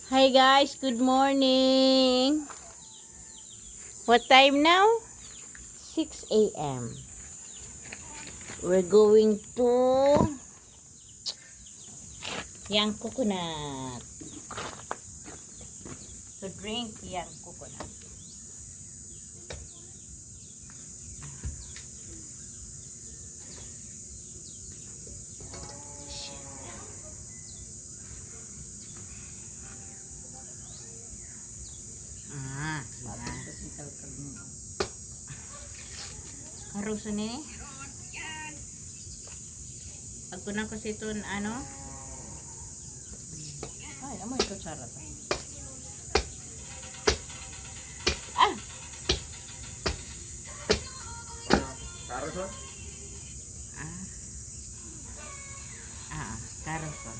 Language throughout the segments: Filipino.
Hi guys, good morning. What time now? 6 a.m. We're going to Yang Coconut to drink Yang Coconut. Karuso ni ako na kasi ito ano ay amoy ito sarap Karuson? Karuson.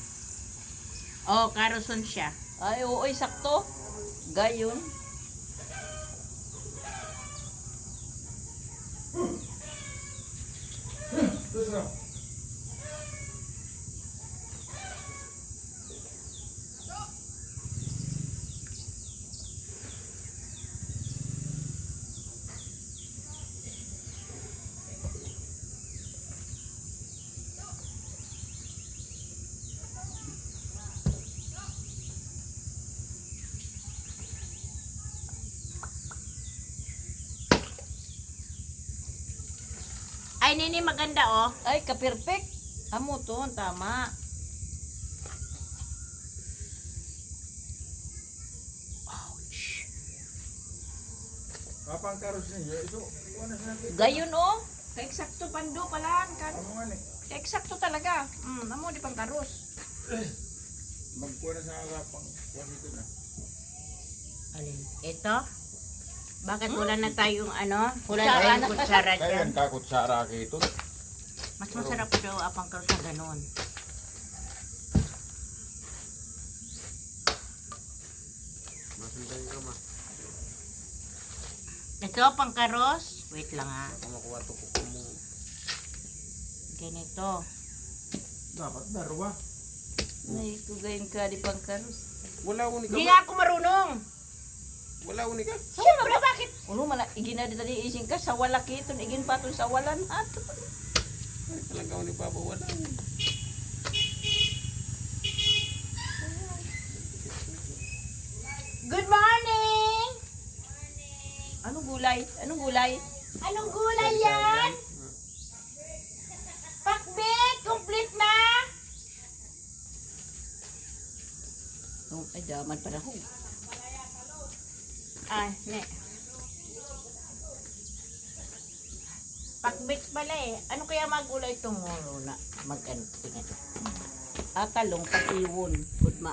Oh, karuson siya. Ay, oo, sakto. Gayon. Terus na. Ay, nini, maganda, oh. Ay, ka-perfect. Amo to, tama. Ouch. Apa ang karus ninyo? Ito, iwan na sa natin. Gayon, oh. Ka-eksakto, pando, palaan. Ano nga ni? Ka-eksakto talaga. Amo, di pang karus. Magkuha na sa alapang. Kuha dito na. Alin? Ito? Bakit wala na tayong ano? Wala na tayong kutsara Kaya dyan. yan kakutsara ito. Mas masarap daw apang karus na ganon. Masundan ka ma. Ito, pang karos. Wait lang ha. Kumakuha to kuko mo. Ganito. Dapat darwa. Ay, kugayin ka di pang karos. Wala unik Hindi nga ako marunong. Wala unik ka. Siyempre, bakit? Uno, igin na dito ising ka. Sa wala kito. Igin pa ito sa walan. Ay, talaga unik pa ba? Wala. Good morning! Anong gulay? Anong gulay? Anong gulay yan? Pakbit! Complete na! Oh, ay, daman pala ko. Ay, ne. Pakbit pala eh. Ano kaya magulay itong na mag-antingan? Talong, patiwon. Good ma.